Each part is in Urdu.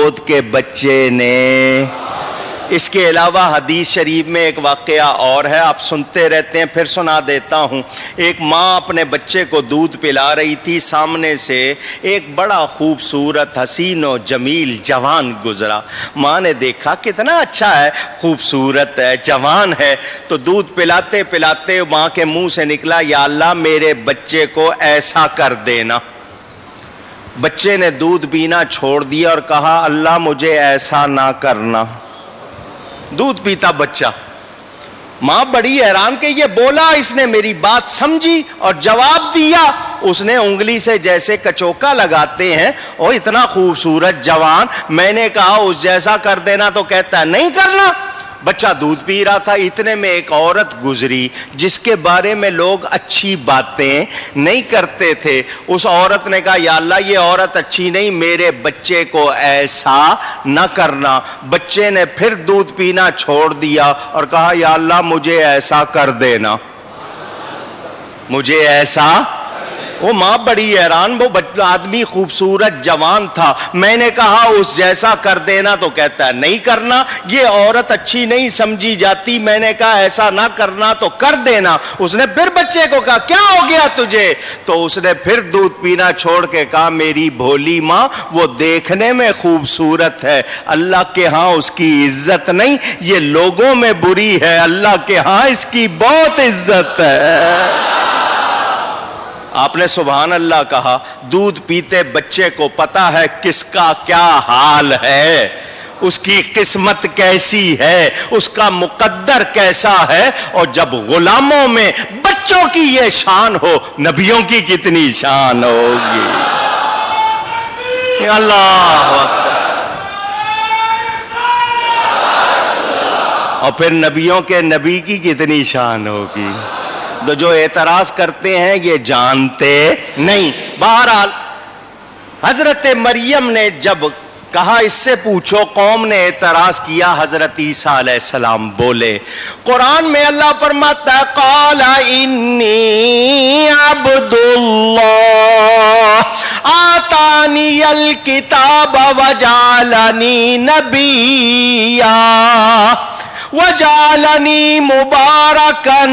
گود کے بچے نے۔ اس کے علاوہ حدیث شریف میں ایک واقعہ اور ہے، آپ سنتے رہتے ہیں، پھر سنا دیتا ہوں۔ ایک ماں اپنے بچے کو دودھ پلا رہی تھی، سامنے سے ایک بڑا خوبصورت حسین و جمیل جوان گزرا۔ ماں نے دیکھا کتنا اچھا ہے، خوبصورت ہے، جوان ہے، تو دودھ پلاتے پلاتے ماں کے منہ سے نکلا، یا اللہ میرے بچے کو ایسا کر دینا۔ بچے نے دودھ پینا چھوڑ دیا اور کہا اللہ مجھے ایسا نہ کرنا۔ دودھ پیتا بچہ، ماں بڑی حیران کہ یہ بولا، اس نے میری بات سمجھی اور جواب دیا۔ اس نے انگلی سے جیسے کچوکا لگاتے ہیں، اور اتنا خوبصورت جوان، میں نے کہا اس جیسا کر دینا تو کہتا ہے نہیں کرنا۔ بچہ دودھ پی رہا تھا، اتنے میں ایک عورت گزری جس کے بارے میں لوگ اچھی باتیں نہیں کرتے تھے۔ اس عورت نے کہا یا اللہ یہ عورت اچھی نہیں، میرے بچے کو ایسا نہ کرنا۔ بچے نے پھر دودھ پینا چھوڑ دیا اور کہا یا اللہ مجھے ایسا کر دینا، مجھے ایسا۔ وہ ماں بڑی حیران، وہ آدمی خوبصورت جوان تھا، میں نے کہا اس جیسا کر دینا تو کہتا ہے نہیں کرنا، یہ عورت اچھی نہیں سمجھی جاتی، میں نے کہا ایسا نہ کرنا تو کر دینا۔ اس نے پھر بچے کو کہا کیا ہو گیا تجھے؟ تو اس نے پھر دودھ پینا چھوڑ کے کہا میری بھولی ماں وہ دیکھنے میں خوبصورت ہے، اللہ کے ہاں اس کی عزت نہیں، یہ لوگوں میں بری ہے، اللہ کے ہاں اس کی بہت عزت ہے۔ آپ نے سبحان اللہ کہا۔ دودھ پیتے بچے کو پتا ہے کس کا کیا حال ہے، اس کی قسمت کیسی ہے، اس کا مقدر کیسا ہے، اور جب غلاموں میں بچوں کی یہ شان ہو، نبیوں کی کتنی شان ہوگی۔ اللہ اکبر۔ اور پھر نبیوں کے نبی کی کتنی شان ہوگی۔ تو جو اعتراض کرتے ہیں یہ جانتے نہیں۔ بہرحال حضرت مریم نے جب کہا اس سے پوچھو، قوم نے اعتراض کیا، حضرت عیسیٰ علیہ السلام بولے۔ قرآن میں اللہ فرماتا ہے قال انی عبد اللہ آتانی الکتاب وجعلنی نبیا وجعلنی مبارکا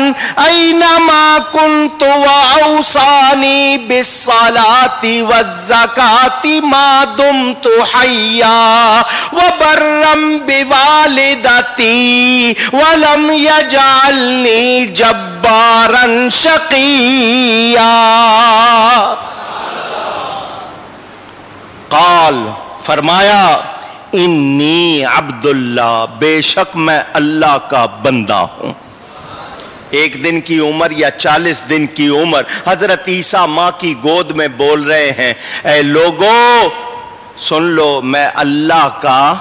اینما کنت واوصانی بالصلاة والزکاة ما دمت حیا وبرا بوالدتی ولم یجعلنی جبارا شقیا۔ قال فرمایا انی عبداللہ، بے شک میں اللہ کا بندہ ہوں۔ ایک دن کی عمر یا 40 دن کی عمر، حضرت عیسیٰ ماں کی گود میں بول رہے ہیں اے لوگو سن لو، میں اللہ کا،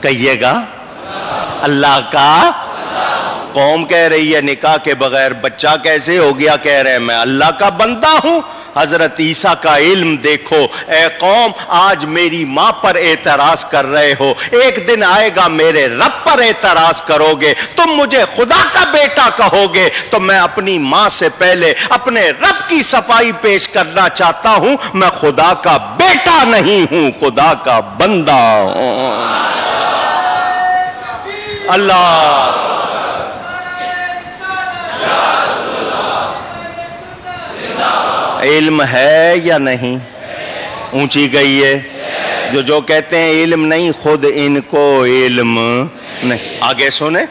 کہیے گا اللہ کا۔ قوم کہہ رہی ہے نکاح کے بغیر بچہ کیسے ہو گیا؟ کہہ رہے ہیں میں اللہ کا بندہ ہوں۔ حضرت عیسیٰ کا علم دیکھو، اے قوم آج میری ماں پر اعتراض کر رہے ہو، ایک دن آئے گا میرے رب پر اعتراض کرو گے، تم مجھے خدا کا بیٹا کہو گے، تو میں اپنی ماں سے پہلے اپنے رب کی صفائی پیش کرنا چاہتا ہوں، میں خدا کا بیٹا نہیں ہوں، خدا کا بندہ ہوں۔ اللہ علم ہے یا نہیں؟ اونچی گئی ہے۔ جو کہتے ہیں علم نہیں، خود ان کو علم نہیں۔ آگے سنیں،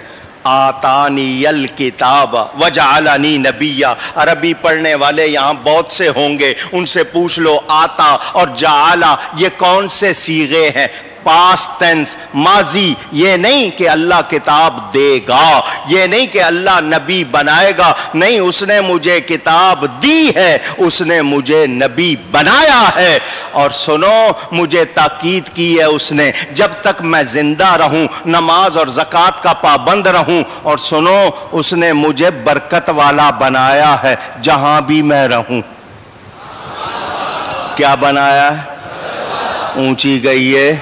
آتانی الکتاب وجعلنی نبیا۔ عربی پڑھنے والے یہاں بہت سے ہوں گے، ان سے پوچھ لو آتا اور جعلا یہ کون سے صیغے ہیں؟ پاسٹ ٹینس، ماضی۔ یہ نہیں کہ اللہ کتاب دے گا، یہ نہیں کہ اللہ نبی بنائے گا، نہیں، اس نے مجھے کتاب دی ہے، اس نے مجھے نبی بنایا ہے۔ اور سنو، مجھے تاکید کی ہے اس نے جب تک میں زندہ رہوں، نماز اور زکوٰۃ کا پابند رہوں، اور سنو اس نے مجھے برکت والا بنایا ہے جہاں بھی میں رہوں۔ کیا بنایا ہے؟ اونچی گئی ہے۔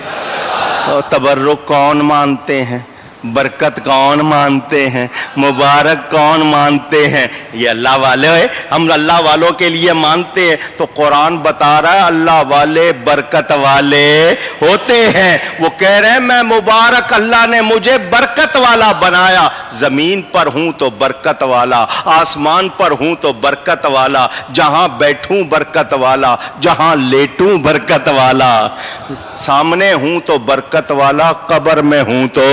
تبرک کون مانتے ہیں؟ برکت کون مانتے ہیں, مبارک کون مانتے ہیں؟ یہ اللہ والے ہیں. ہم اللہ والوں کے لیے مانتے ہیں. تو قرآن بتا رہا ہے اللہ والے برکت والے ہوتے ہیں. وہ کہہ رہے ہیں میں مبارک, اللہ نے مجھے برکت والا بنایا. زمین پر ہوں تو برکت والا, آسمان پر ہوں تو برکت والا, جہاں بیٹھوں برکت والا, جہاں لیٹوں برکت والا, سامنے ہوں تو برکت والا, قبر میں ہوں تو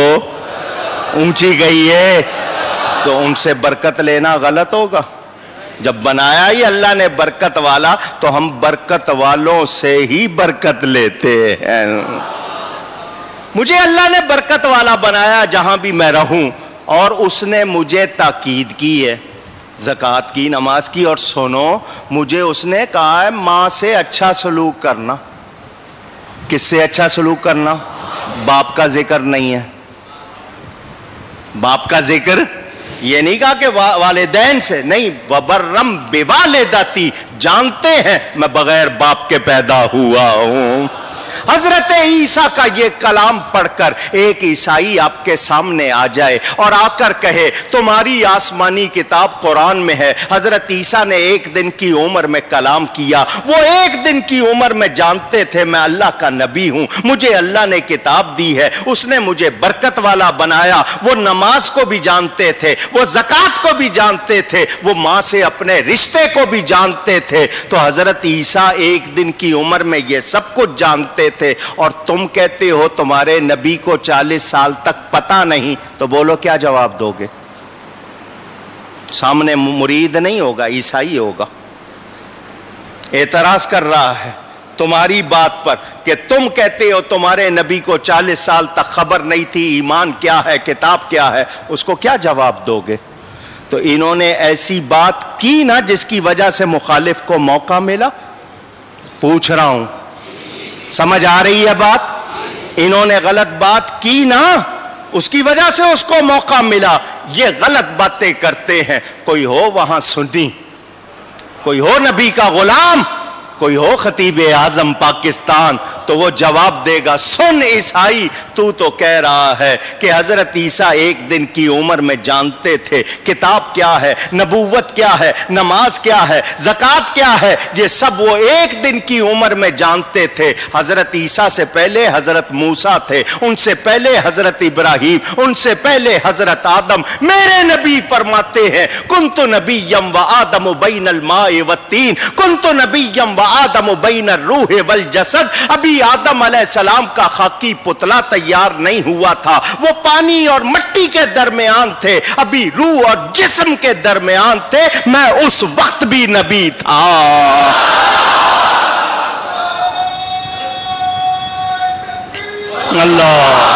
اونچی گئی ہے. تو ان سے برکت لینا غلط ہوگا؟ جب بنایا ہی اللہ نے برکت والا تو ہم برکت والوں سے ہی برکت لیتے ہیں. مجھے اللہ نے برکت والا بنایا جہاں بھی میں رہوں, اور اس نے مجھے تاکید کی ہے زکوٰۃ کی, نماز کی. اور سنو, مجھے اس نے کہا ہے ماں سے اچھا سلوک کرنا. کس سے اچھا سلوک کرنا؟ باپ کا ذکر نہیں ہے. باپ کا ذکر یہ نہیں کہا کہ والدین سے نہیں. وبرم بوالدتی, جانتے ہیں میں بغیر باپ کے پیدا ہوا ہوں. حضرت عیسیٰ کا یہ کلام پڑھ کر ایک عیسائی آپ کے سامنے آ جائے اور آ کر کہے تمہاری آسمانی کتاب قرآن میں ہے. حضرت عیسیٰ نے ایک دن کی عمر میں کلام کیا. وہ ایک دن کی عمر میں جانتے تھے میں اللہ کا نبی ہوں, مجھے اللہ نے کتاب دی ہے, اس نے مجھے برکت والا بنایا. وہ نماز کو بھی جانتے تھے, وہ زکوٰۃ کو بھی جانتے تھے, وہ ماں سے اپنے رشتے کو بھی جانتے تھے. تو حضرت عیسیٰ ایک دن کی عمر میں یہ سب کچھ جانتے تھے, اور تم کہتے ہو تمہارے نبی کو 40 سال تک پتہ نہیں. تو بولو کیا جواب دو گے؟ سامنے مرید نہیں ہوگا, عیسائی ہوگا. اعتراض کر رہا ہے تمہاری بات پر کہ تم کہتے ہو تمہارے نبی کو 40 سال تک خبر نہیں تھی ایمان کیا ہے, کتاب کیا ہے. اس کو کیا جواب دو گے؟ تو انہوں نے ایسی بات کی نا جس کی وجہ سے مخالف کو موقع ملا. پوچھ رہا ہوں, سمجھ آ رہی ہے بات؟ انہوں نے غلط بات کی نا, اس کی وجہ سے اس کو موقع ملا. یہ غلط باتیں کرتے ہیں. کوئی ہو وہاں سنی, کوئی ہو نبی کا غلام, کوئی ہو خطیب اعظم پاکستان, تو وہ جواب دے گا سن عیسائی, تو کہہ رہا ہے کہ حضرت عیسیٰ ایک دن کی عمر میں جانتے تھے کتاب کیا ہے, نبوت کیا ہے, نماز کیا ہے, زکوٰۃ کیا ہے, یہ سب وہ ایک دن کی عمر میں جانتے تھے. حضرت عیسیٰ سے پہلے حضرت موسیٰ تھے, ان سے پہلے حضرت ابراہیم, ان سے پہلے حضرت آدم. میرے نبی فرماتے ہیں کنت نبیم و آدم بین الماء والتین, کنت نبیم و آدم بین الروح والجسد. ابھی آدم علیہ السلام کا خاکی پتلا تیار نہیں ہوا تھا, وہ پانی اور مٹی کے درمیان تھے, ابھی روح اور جسم کے درمیان تھے, میں اس وقت بھی نبی تھا. اللہ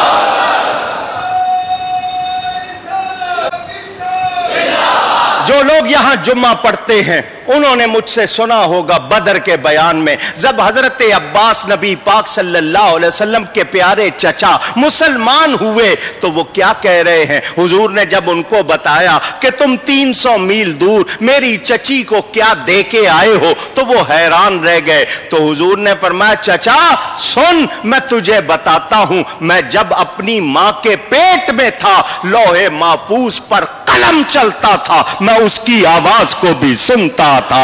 جو لوگ یہاں جمعہ پڑھتے ہیں انہوں نے مجھ سے سنا ہوگا بدر کے بیان میں جب حضرت عباس نبی پاک صلی اللہ علیہ وسلم کے پیارے چچا مسلمان ہوئے تو وہ کیا کہہ رہے ہیں. حضور نے جب ان کو بتایا کہ تم 300 میل دور میری چچی کو کیا دے کے آئے ہو تو وہ حیران رہ گئے. تو حضور نے فرمایا چچا سن میں تجھے بتاتا ہوں, میں جب اپنی ماں کے پیٹ میں تھا لوح محفوظ پر قلم چلتا تھا, میں اس کی آواز کو بھی سنتا تھا.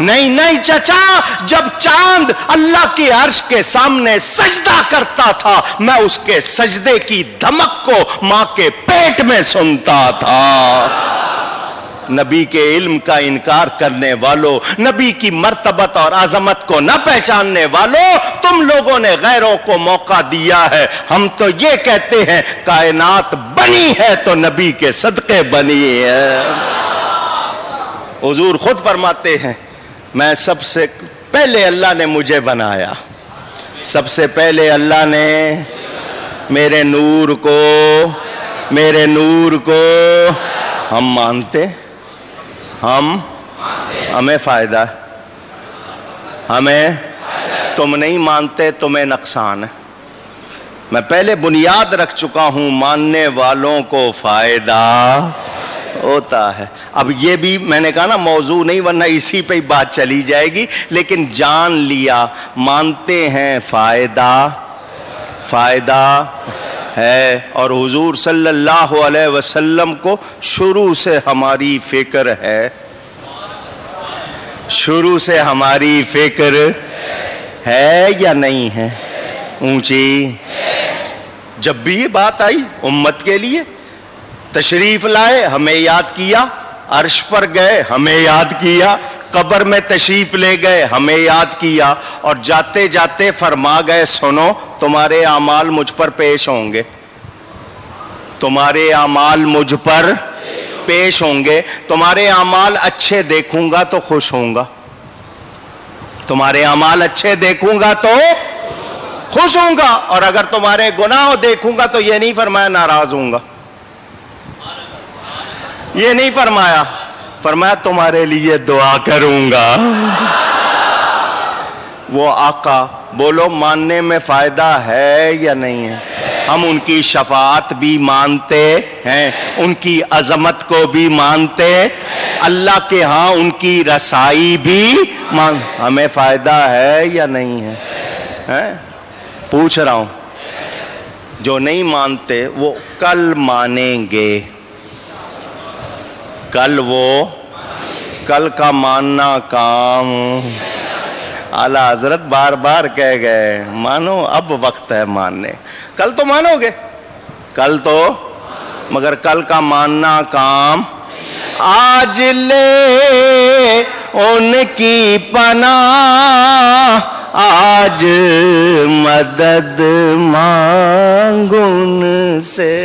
نہیں چچا, جب چاند اللہ کے عرش کے سامنے سجدہ کرتا تھا میں اس کے سجدے کی دھمک کو ماں کے پیٹ میں سنتا تھا. نبی کے علم کا انکار کرنے والوں, نبی کی مرتبت اور عظمت کو نہ پہچاننے والوں, تم لوگوں نے غیروں کو موقع دیا ہے. ہم تو یہ کہتے ہیں کائنات بنی ہے تو نبی کے صدقے بنی ہے. حضور خود فرماتے ہیں میں سب سے پہلے اللہ نے مجھے بنایا, سب سے پہلے اللہ نے میرے نور کو ہم مانتے, ہمیں فائدہ ہے, ہمیں تم نہیں مانتے تمہیں نقصان ہے. میں پہلے بنیاد رکھ چکا ہوں ماننے والوں کو فائدہ ہوتا ہے. اب یہ بھی میں نے کہا نا موضوع نہیں ورنہ اسی پہ ہی بات چلی جائے گی, لیکن جان لیا مانتے ہیں فائدہ ہے، اور حضور صلی اللہ علیہ وسلم کو شروع سے ہماری فکر ہے، شروع سے ہماری فکر ہے یا نہیں ہے؟ اونچی جب بھی یہ بات آئی امت کے لیے، تشریف لائے ہمیں یاد کیا، عرش پر گئے ہمیں یاد کیا، قبر میں تشریف لے گئے ہمیں یاد کیا، اور جاتے جاتے فرما گئے سنو تمہارے اعمال مجھ پر پیش ہوں گے، تمہارے اعمال مجھ پر پیش ہوں گے، تمہارے اعمال اچھے دیکھوں گا تو خوش ہوں گا، تمہارے اعمال اچھے دیکھوں گا تو خوش ہوں گا، اور اگر تمہارے گناہ دیکھوں گا تو یہ نہیں فرمایا ناراض ہوں گا، یہ نہیں فرمایا، فرمایا تمہارے لیے دعا کروں گا۔ وہ آقا بولو ماننے میں فائدہ ہے یا نہیں ہے؟ ہم ان کی شفاعت بھی مانتے ہیں، ان کی عظمت کو بھی مانتے، اللہ کے ہاں ان کی رسائی بھی ہمیں فائدہ ہے یا نہیں ہے؟ پوچھ رہا ہوں، جو نہیں مانتے وہ کل مانیں گے، کل کا ماننا کام، اعلیٰ حضرت بار بار کہہ گئے مانو اب وقت ہے ماننے، کل تو مانو گے، کل تو، مگر کل کا ماننا کام، آج لے ان کی پناہ، آج مدد مانگ ان سے،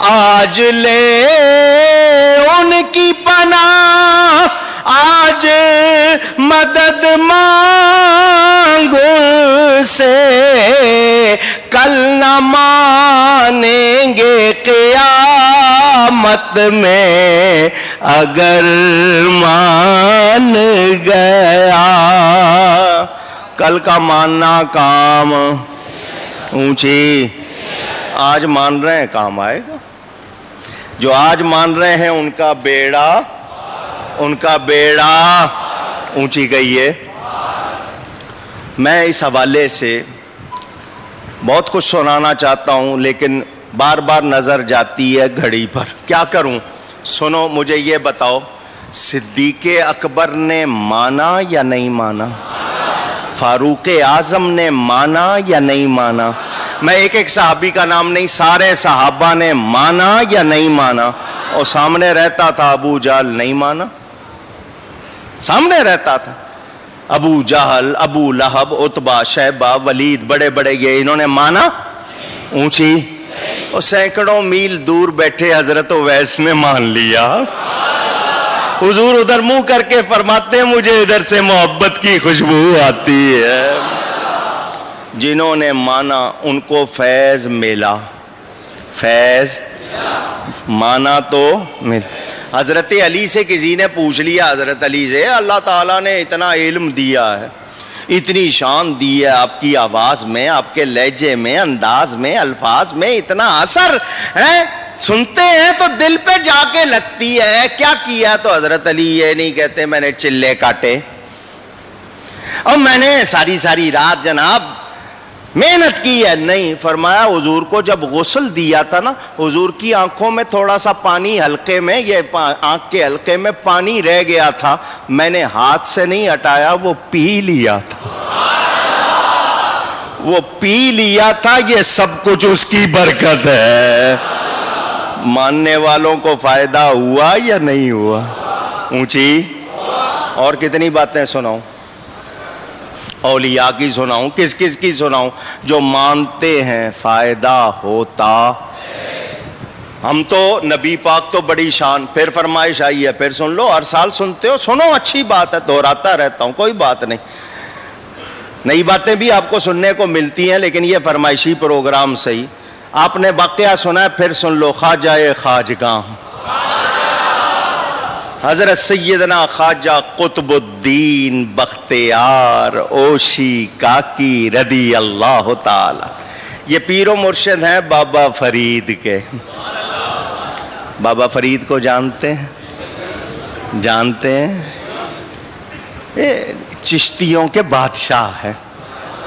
آج لے ان کی پناہ، آج مدد مانگ ان سے، کل نہ مانیں گے قیامت میں اگر مان گیا، کل کا ماننا کام، اونچی آج مان رہے ہیں کام آئے گا، جو آج مان رہے ہیں ان کا بیڑا اونچی گئی ہے۔ میں اس حوالے سے بہت کچھ سنانا چاہتا ہوں لیکن بار بار نظر جاتی ہے گھڑی پر، کیا کروں؟ سنو مجھے یہ بتاؤ، صدیق اکبر نے مانا یا نہیں مانا؟ فاروق اعظم نے مانا یا نہیں مانا؟ میں ایک صحابی کا نام نہیں، سارے صحابہ نے مانا یا نہیں مانا؟ اور سامنے رہتا تھا ابو جہل، نہیں مانا، سامنے رہتا تھا ابو جہل، ابو لہب، عتبہ، شیبہ، ولید، بڑے بڑے یہ انہوں نے مانا؟ اونچی، اور سینکڑوں میل دور بیٹھے حضرت اویس نے مان لیا۔ حضور ادھر منہ کر کے فرماتے ہیں مجھے ادھر سے محبت کی خوشبو آتی ہے۔ جنہوں نے مانا ان کو فیض ملا، فیض مانا تو ملا۔ حضرت علی سے کسی نے پوچھ لیا، حضرت علی سے، اللہ تعالیٰ نے اتنا علم دیا ہے، اتنی شان دی ہے آپ کی آواز میں، آپ کے لہجے میں، انداز میں، الفاظ میں، اتنا اثر ہے، سنتے ہیں تو دل پہ جا کے لگتی ہے، کیا کیا؟ تو حضرت علی یہ نہیں کہتے میں نے چلے کاٹے اور میں نے ساری رات جناب محنت کی ہے، نہیں، فرمایا حضور کو جب غسل دیا تھا نا، حضور کی آنکھوں میں تھوڑا سا پانی حلقے میں، یہ آنکھ کے حلقے میں پانی رہ گیا تھا، میں نے ہاتھ سے نہیں ہٹایا، وہ پی لیا تھا، وہ پی لیا تھا، یہ سب کچھ اس کی برکت ہے۔ ماننے والوں کو فائدہ ہوا یا نہیں ہوا؟ اونچی، اور کتنی باتیں سناؤں؟ اولیاء کی سناؤں، کس کی سناؤں؟ جو مانتے ہیں فائدہ ہوتا۔ ہم تو نبی پاک تو بڑی شان، پھر فرمائش آئی ہے، پھر سن لو، ہر سال سنتے ہو، سنو، اچھی بات ہے، دہراتا رہتا ہوں، کوئی بات نہیں، نئی باتیں بھی آپ کو سننے کو ملتی ہیں، لیکن یہ فرمائشی پروگرام صحیح۔ آپ نے واقعہ سنا ہے، پھر سن لو، خواجہ خواجگاں حضرت سیدنا خواجہ قطب الدین بختیار اوشی کاکی رضی اللہ تعالی، یہ پیر و مرشد ہیں بابا فرید کے۔ بابا فرید کو جانتے ہیں؟ جانتے ہیں؟ چشتیوں کے بادشاہ ہیں،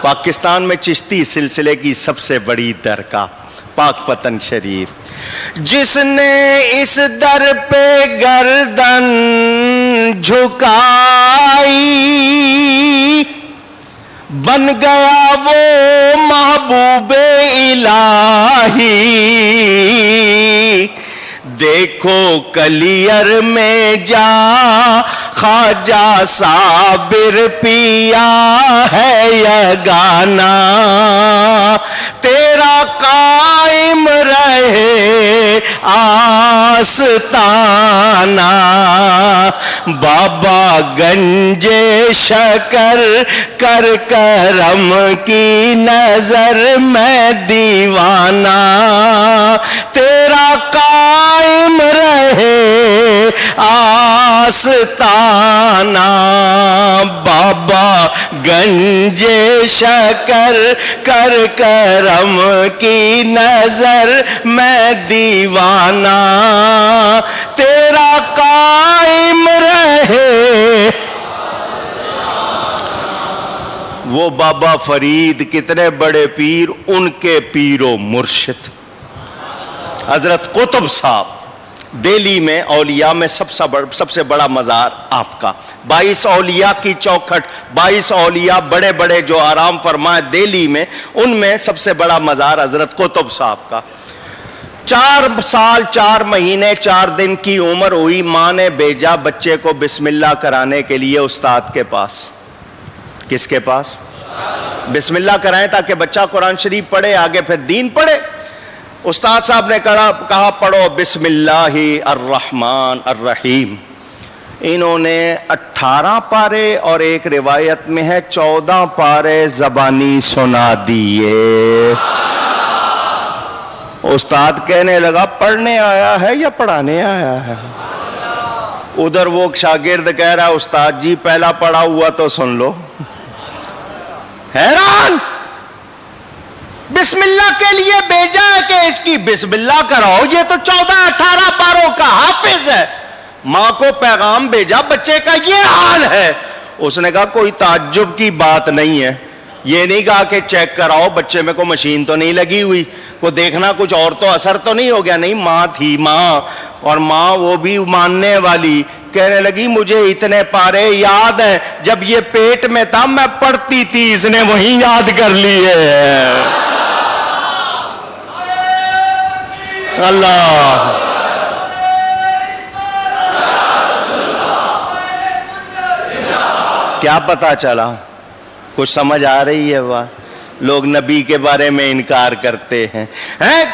پاکستان میں چشتی سلسلے کی سب سے بڑی درگاہ پاک پتن شریف. جس نے اس در پہ گردن جھکائی بن گیا وہ محبوب الہی. دیکھو کلیر میں جا خواجہ صابر پیا ہے یگانا. تیرا قائم رہے آستانہ. بابا گنج شکر کر کرم کی نظر میں دیوانہ. تیرا قائم رہے آستانہ. بابا گنج شکر کر کرم کی نظر میں دیوانہ. تیرا قائم رہے. وہ بابا فرید کتنے بڑے پیر، ان کے پیر و مرشد حضرت قطب صاحب. دہلی میں اولیاء میں سب سے بڑا مزار آپ کا. 22 اولیاء کی چوکھٹ، 22 اولیاء بڑے بڑے جو آرام فرمائے دہلی میں، ان میں سب سے بڑا مزار حضرت قطب صاحب کا. 4 سال 4 مہینے 4 دن کی عمر ہوئی، ماں نے بھیجا بچے کو بسم اللہ کرانے کے لیے استاد کے پاس. کس کے پاس؟ بسم اللہ کرائیں تاکہ بچہ قرآن شریف پڑھے، آگے پھر دین پڑھے. استاد صاحب نے کہا پڑھو بسم اللہ الرحمن الرحیم. انہوں نے 18 پارے اور ایک روایت میں ہے 14 پارے زبانی سنا دیے. استاد کہنے لگا پڑھنے آیا ہے یا پڑھانے آیا ہے؟ ادھر وہ شاگرد کہہ رہا استاد جی پہلا پڑھا ہوا تو سن لو. حیران، بسم اللہ کے لیے بھیجا ہے کہ اس کی بسم اللہ کراؤ، یہ تو 14-18 پاروں کا حافظ ہے. ماں کو پیغام بھیجا بچے کا یہ حال ہے. اس نے کہا کوئی تعجب کی بات نہیں ہے. یہ نہیں کہا کہ چیک کراؤ بچے میں کو مشین تو نہیں لگی ہوئی، کو دیکھنا کچھ اور تو اثر تو نہیں ہو گیا. نہیں، ماں تھی ماں، اور ماں وہ بھی ماننے والی. کہنے لگی مجھے اتنے پارے یاد ہیں، جب یہ پیٹ میں تھا میں پڑھتی تھی، اس نے وہیں یاد کر لیے. اللہ، کیا پتا چلا؟ کچھ سمجھ آ رہی ہے؟ واہ، لوگ نبی کے بارے میں انکار کرتے ہیں.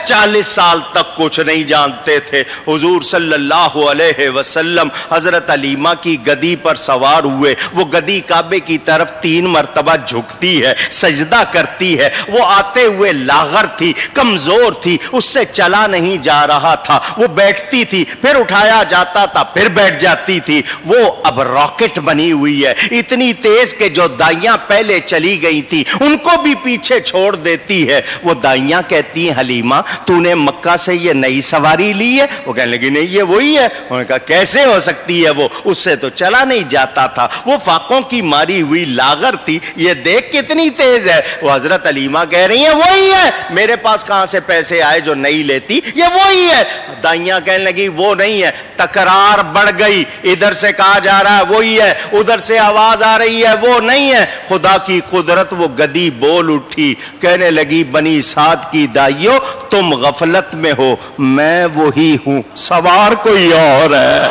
40 سال تک کچھ نہیں جانتے تھے. حضور صلی اللہ علیہ وسلم حضرت علیمہ کی گدی پر سوار ہوئے. وہ گدی کعبے کی طرف 3 مرتبہ جھکتی ہے، سجدہ کرتی ہے. وہ آتے ہوئے لاغر تھی، کمزور تھی، اس سے چلا نہیں جا رہا تھا. وہ بیٹھتی تھی، پھر اٹھایا جاتا تھا، پھر بیٹھ جاتی تھی. وہ اب راکٹ بنی ہوئی ہے، اتنی تیز کہ جو دائیاں پہلے چلی گئی تھی ان کو بھی پیچھے چھوڑ دیتی ہے. وہ دائیاں کہتی ہیں حلیمہ تو نے مکہ سے یہ نئی سواری لی ہے؟ وہ کہنے لگی نہیں یہ وہی ہے. انہوں نے کہا کیسے ہو سکتی ہے، وہ اس سے تو چلا نہیں جاتا تھا، وہ فاقوں کی ماری ہوئی لاغر تھی، یہ دیکھ کتنی تیز ہے. وہ حضرت حلیمہ کہہ رہی ہیں وہی ہے، میرے پاس کہاں سے پیسے آئے جو نہیں لیتی، یہ وہی ہے. دائیاں کہنے لگی وہ نہیں ہے. تکرار بڑھ گئی، ادھر سے کہا جا رہا ہے وہی ہے، ادھر سے آواز آ رہی ہے وہ نہیں ہے. خدا کی قدرت، وہ گدی بول اٹھی، کہنے لگی بنی سعد کی دائیوں تم غفلت میں ہو، میں وہی ہوں، سوار کوئی اور ہے.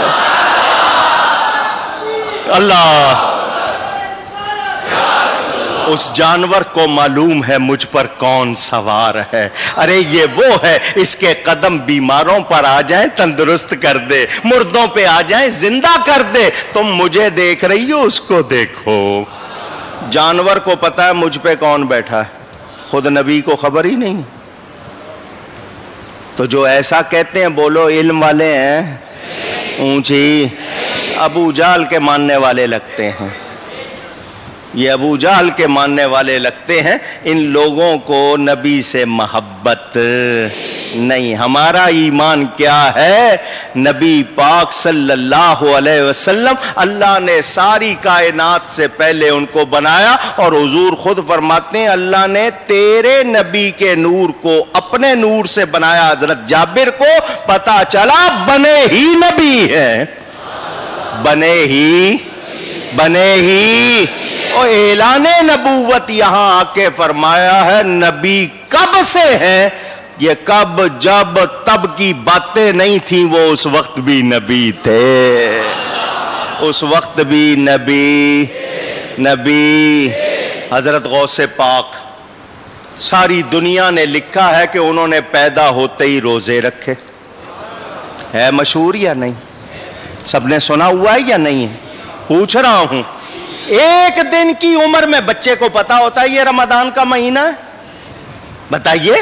اللہ، اس جانور کو معلوم ہے مجھ پر کون سوار ہے. ارے یہ وہ ہے، اس کے قدم بیماروں پر آ جائیں تندرست کر دے، مردوں پہ آ جائیں زندہ کر دے. تم مجھے دیکھ رہی ہو، اس کو دیکھو. جانور کو پتا ہے مجھ پہ کون بیٹھا ہے، خود نبی کو خبر ہی نہیں. تو جو ایسا کہتے ہیں بولو علم والے ہیں، اونچی ابو جہل کے ماننے والے لگتے ہیں. یہ ابو جہل کے ماننے والے لگتے ہیں. ان لوگوں کو نبی سے محبت نہیں. ہمارا ایمان کیا ہے؟ نبی پاک صلی اللہ علیہ وسلم اللہ نے ساری کائنات سے پہلے ان کو بنایا، اور حضور خود فرماتے ہیں اللہ نے تیرے نبی کے نور کو اپنے نور سے بنایا. حضرت جابر کو پتا چلا بنے ہی نبی ہے، بنے ہی اور اعلان نبوت یہاں آ کے فرمایا ہے نبی کب سے ہے؟ یہ کب؟ جب تب کی باتیں نہیں تھیں، وہ اس وقت بھی نبی تھے، اس وقت بھی نبی. حضرت غوث پاک ساری دنیا نے لکھا ہے کہ انہوں نے پیدا ہوتے ہی روزے رکھے. ہے مشہور یا نہیں؟ سب نے سنا ہوا ہے یا نہیں ہے؟ پوچھ رہا ہوں. ایک دن کی عمر میں بچے کو پتا ہوتا ہے یہ رمضان کا مہینہ ہے؟ بتائیے.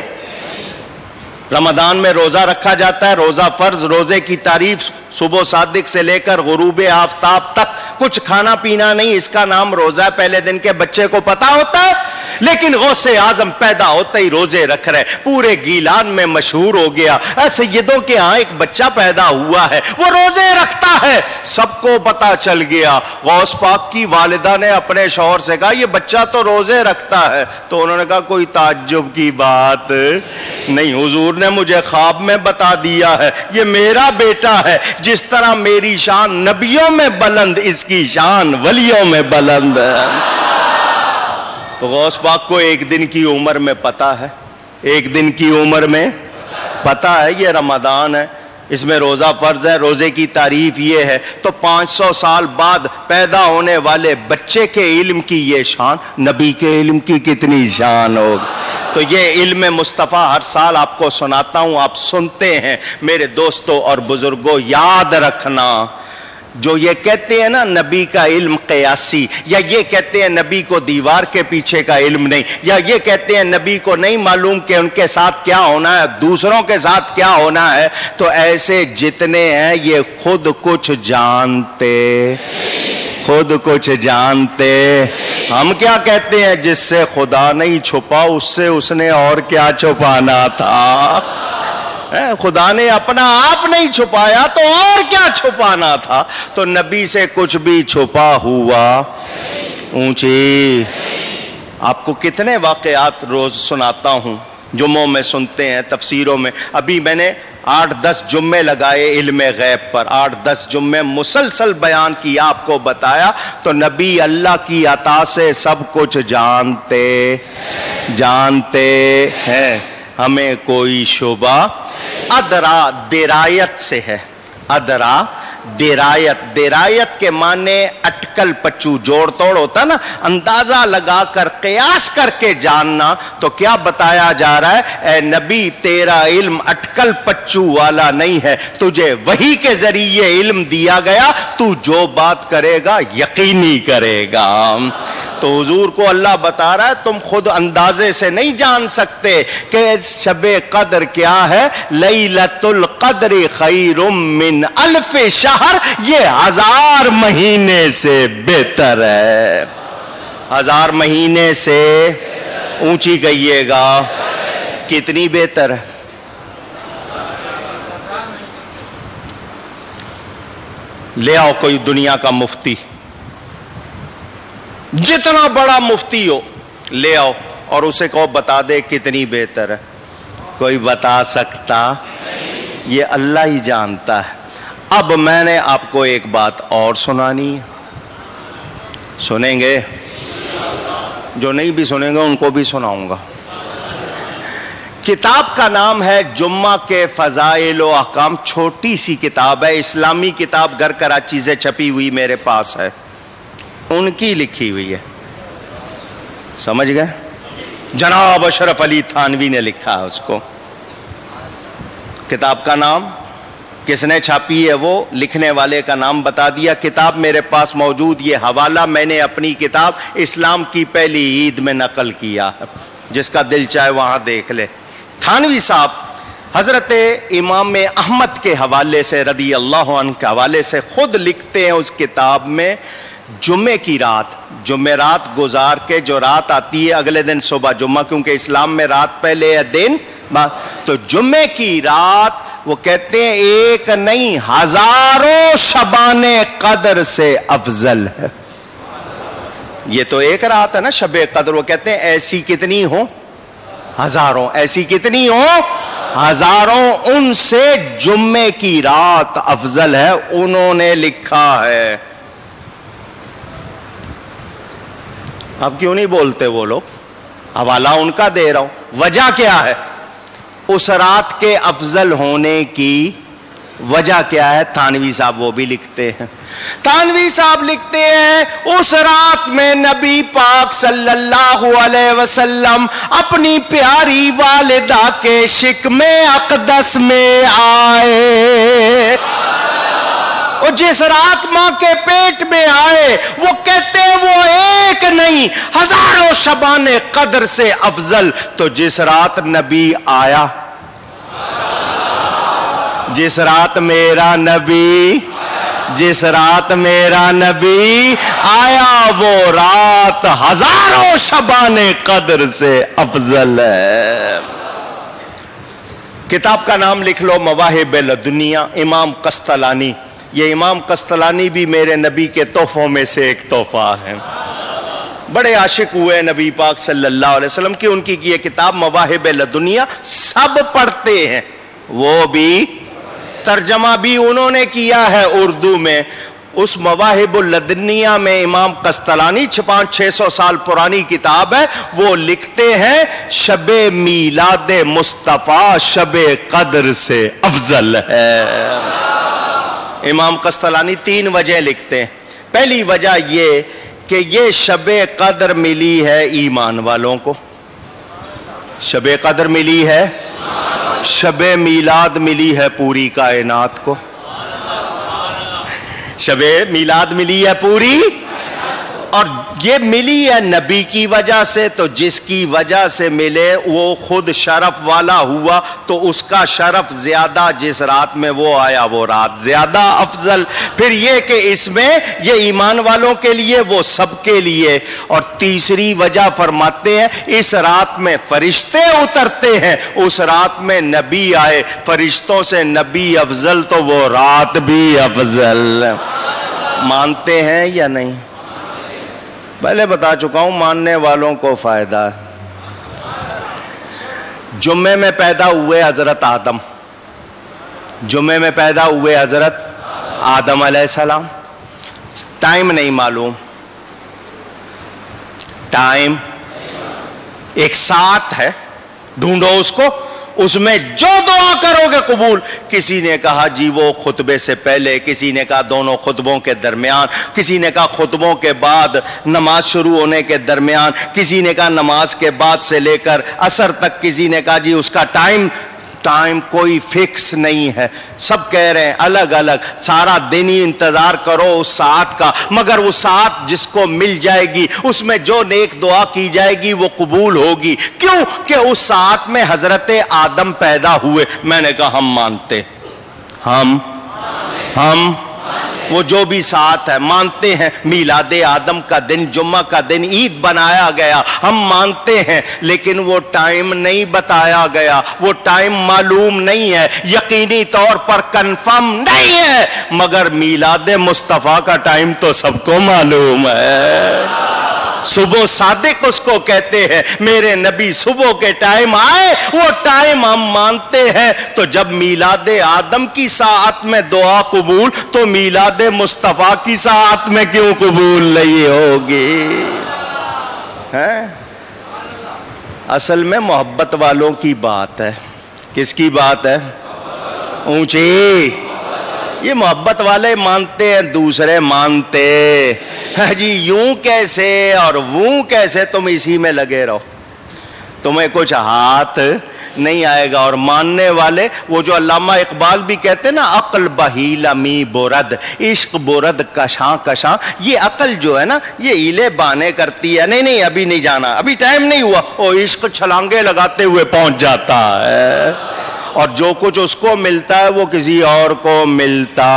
رمضان میں روزہ رکھا جاتا ہے، روزہ فرض. روزے کی تعریف صبح صادق سے لے کر غروب آفتاب تک کچھ کھانا پینا نہیں، اس کا نام روزہ. پہلے دن کے بچے کو پتا ہوتا ہے، لیکن غوث اعظم پیدا ہوتے ہی روزے رکھ رہے. پورے گیلان میں مشہور ہو گیا سیدوں کے ہاں ایک بچہ پیدا ہوا ہے، وہ روزے رکھتا ہے. سب کو پتا چل گیا. غوث پاک کی والدہ نے اپنے شوہر سے کہا یہ بچہ تو روزے رکھتا ہے. تو انہوں نے کہا کوئی تعجب کی بات نہیں، حضور نے مجھے خواب میں بتا دیا ہے یہ میرا بیٹا ہے. جس طرح میری شان نبیوں میں بلند، اس کی شان ولیوں میں بلند ہے. تو غوث پاک کو ایک دن کی عمر میں پتا ہے، ایک دن کی عمر میں پتا ہے یہ رمضان ہے، اس میں روزہ فرض ہے. روزے کی تعریف یہ ہے. تو 500 سال بعد پیدا ہونے والے بچے کے علم کی یہ شان، نبی کے علم کی کتنی شان ہوگی. تو یہ علم مصطفیٰ ہر سال آپ کو سناتا ہوں، آپ سنتے ہیں. میرے دوستوں اور بزرگوں یاد رکھنا، جو یہ کہتے ہیں نا نبی کا علم قیاسی، یا یہ کہتے ہیں نبی کو دیوار کے پیچھے کا علم نہیں، یا یہ کہتے ہیں نبی کو نہیں معلوم کہ ان کے ساتھ کیا ہونا ہے، دوسروں کے ساتھ کیا ہونا ہے، تو ایسے جتنے ہیں یہ خود کچھ جانتے، خود کچھ جانتے. ہم کیا کہتے ہیں جس سے خدا نہیں چھپا اس سے اس نے اور کیا چھپانا تھا. خدا نے اپنا آپ نہیں چھپایا تو اور کیا چھپانا تھا. تو نبی سے کچھ بھی چھپا ہوا اونچی. آپ کو کتنے واقعات روز سناتا ہوں، جمعوں میں سنتے ہیں، تفسیروں میں. ابھی میں نے 8-10 جمعے لگائے علم غیب پر، 8-10 جمعے مسلسل بیان کیا، آپ کو بتایا. تو نبی اللہ کی عطا سے سب کچھ جانتے ہیں، ہمیں کوئی شبہ. ادرا درایت سے ہے، ادرا درایت کے معنی اٹکل پچو، جوڑ توڑ ہوتا نا، اندازہ لگا کر قیاس کر کے جاننا. تو کیا بتایا جا رہا ہے؟ اے نبی تیرا علم اٹکل پچو والا نہیں ہے، تجھے وحی کے ذریعے علم دیا گیا، تو جو بات کرے گا یقینی کرے گا. تو حضور کو اللہ بتا رہا ہے تم خود اندازے سے نہیں جان سکتے کہ شب قدر کیا ہے. لیلۃ القدر خیر من الف شہر، یہ 1000 مہینے سے بہتر ہے. 1000 مہینے سے اونچی کہیے گا کتنی بہتر ہے. لے آؤ کوئی دنیا کا مفتی، جتنا بڑا مفتی ہو لے آؤ اور اسے کہو بتا دے کتنی بہتر ہے. کوئی بتا سکتا؟ یہ اللہ ہی جانتا ہے. اب میں نے آپ کو ایک بات اور سنانی ہے، سنیں گے؟ جو نہیں بھی سنیں گے ان کو بھی سناؤں گا. کتاب کا نام ہے جمعہ کے فضائل و احکام. چھوٹی سی کتاب ہے، اسلامی کتاب، گھر کراچی سے چھپی ہوئی میرے پاس ہے، ان کی لکھی ہوئی ہے. سمجھ گئے؟ جناب اشرف علی تھانوی نے لکھا ہے اس کو. کتاب کا نام کس نے چھاپی ہے وہ لکھنے والے کا نام بتا دیا. کتاب میرے پاس موجود، یہ حوالہ میں نے اپنی کتاب اسلام کی پہلی عید میں نقل کیا ہے، جس کا دل چاہے وہاں دیکھ لے. تھانوی صاحب حضرت امام احمد کے حوالے سے رضی اللہ عنہ کے حوالے سے خود لکھتے ہیں اس کتاب میں، جمعے کی رات، جمعرات گزار کے جو رات آتی ہے اگلے دن صبح جمعہ، کیونکہ اسلام میں رات پہلے ہے دن، تو جمعے کی رات وہ کہتے ہیں ایک نہیں ہزاروں شبان قدر سے افضل ہے. یہ تو ایک رات ہے نا شب قدر, وہ کہتے ہیں ایسی کتنی ہو ہزاروں, ایسی کتنی ہو ہزاروں, ان سے جمعے کی رات افضل ہے. انہوں نے لکھا ہے. اب کیوں نہیں بولتے وہ لوگ؟ حوالہ ان کا دے رہا ہوں. وجہ کیا ہے اس رات کے افضل ہونے کی؟ وجہ کیا ہے؟ تھانوی صاحب وہ بھی لکھتے ہیں. تھانوی صاحب لکھتے ہیں اس رات میں نبی پاک صلی اللہ علیہ وسلم اپنی پیاری والدہ کے شکم اقدس میں آئے. اور جس رات ماں کے پیٹ میں آئے وہ کہتے ہیں وہ ایک نہیں ہزاروں شبان قدر سے افضل. تو جس رات نبی آیا, جس رات میرا نبی, جس رات میرا نبی آیا وہ رات ہزاروں شبان قدر سے افضل ہے. کتاب کا نام لکھ لو مواہب لدنیا, امام قسطلانی. یہ امام قسطلانی بھی میرے نبی کے تحفوں میں سے ایک تحفہ ہے. بڑے عاشق ہوئے نبی پاک صلی اللہ علیہ وسلم کی. ان کی یہ کتاب مواہب لدنیا سب پڑھتے ہیں, وہ بھی ترجمہ بھی انہوں نے کیا ہے اردو میں. اس مواہب اللدنیہ میں امام قسطلانی 500 سال پرانی کتاب ہے. وہ لکھتے ہیں شب میلاد مصطفیٰ شب قدر سے افضل ہے. امام قسطلانی 3 وجہ لکھتے ہیں. پہلی وجہ یہ کہ یہ شب قدر ملی ہے ایمان والوں کو, شب قدر ملی ہے, شب میلاد ملی ہے پوری کائنات کو. شب میلاد ملی ہے پوری, اور یہ ملی ہے نبی کی وجہ سے. تو جس کی وجہ سے ملے وہ خود شرف والا ہوا, تو اس کا شرف زیادہ. جس رات میں وہ آیا وہ رات زیادہ افضل. پھر یہ کہ اس میں یہ ایمان والوں کے لیے, وہ سب کے لیے. اور تیسری وجہ فرماتے ہیں اس رات میں فرشتے اترتے ہیں, اس رات میں نبی آئے. فرشتوں سے نبی افضل تو وہ رات بھی افضل. مانتے ہیں یا نہیں؟ پہلے بتا چکا ہوں ماننے والوں کو فائدہ ہے. جمعے میں پیدا ہوئے حضرت آدم, جمعے میں پیدا ہوئے حضرت آدم علیہ السلام. ٹائم نہیں معلوم, ٹائم ایک ساتھ ہے, ڈھونڈو اس کو. اس میں جو دعا کرو گے قبول. کسی نے کہا جی وہ خطبے سے پہلے, کسی نے کہا دونوں خطبوں کے درمیان, کسی نے کہا خطبوں کے بعد نماز شروع ہونے کے درمیان, کسی نے کہا نماز کے بعد سے لے کر عصر تک, کسی نے کہا جی اس کا ٹائم کوئی فکس نہیں ہے. سب کہہ رہے ہیں الگ الگ. سارا دن ہی انتظار کرو اس ساعت کا, مگر وہ ساعت جس کو مل جائے گی اس میں جو نیک دعا کی جائے گی وہ قبول ہوگی. کیوں کہ اس ساعت میں حضرت آدم پیدا ہوئے. میں نے کہا ہم مانتے, ہم وہ جو بھی ساتھ ہے مانتے ہیں. میلاد آدم کا دن, جمعہ کا دن عید بنایا گیا, ہم مانتے ہیں. لیکن وہ ٹائم نہیں بتایا گیا, وہ ٹائم معلوم نہیں ہے, یقینی طور پر کنفرم نہیں ہے. مگر میلاد مصطفیٰ کا ٹائم تو سب کو معلوم ہے. صبح صادق اس کو کہتے ہیں. میرے نبی صبح کے ٹائم آئے, وہ ٹائم ہم مانتے ہیں. تو جب میلاد آدم کی ساعت میں دعا قبول, تو میلاد مصطفیٰ کی ساعت میں کیوں قبول نہیں ہوگی؟ اصل میں محبت والوں کی بات ہے. کس کی بات ہے؟ اونچی. یہ محبت والے مانتے ہیں, دوسرے مانتے جی یوں کیسے اور وہ کیسے. تم اسی میں لگے رہو, تمہیں کچھ ہاتھ نہیں آئے گا. اور ماننے والے, وہ جو علامہ اقبال بھی کہتے ہیں نا, عقل بہیل امی برد, عشق برد کشاں کشاں. یہ عقل جو ہے نا یہ ہیلے بانے کرتی ہے. نہیں ابھی نہیں جانا, ابھی ٹائم نہیں ہوا. وہ عشق چھلانگے لگاتے ہوئے پہنچ جاتا ہے. اور جو کچھ اس کو ملتا ہے وہ کسی اور کو ملتا.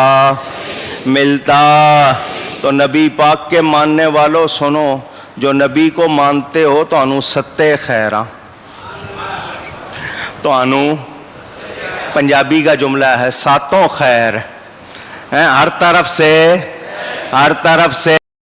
تو نبی پاک کے ماننے والوں سنو, جو نبی کو مانتے ہو تو انو ستے خیرہ, تو انو پنجابی کا جملہ ہے، ساتوں خیر، ہر طرف سے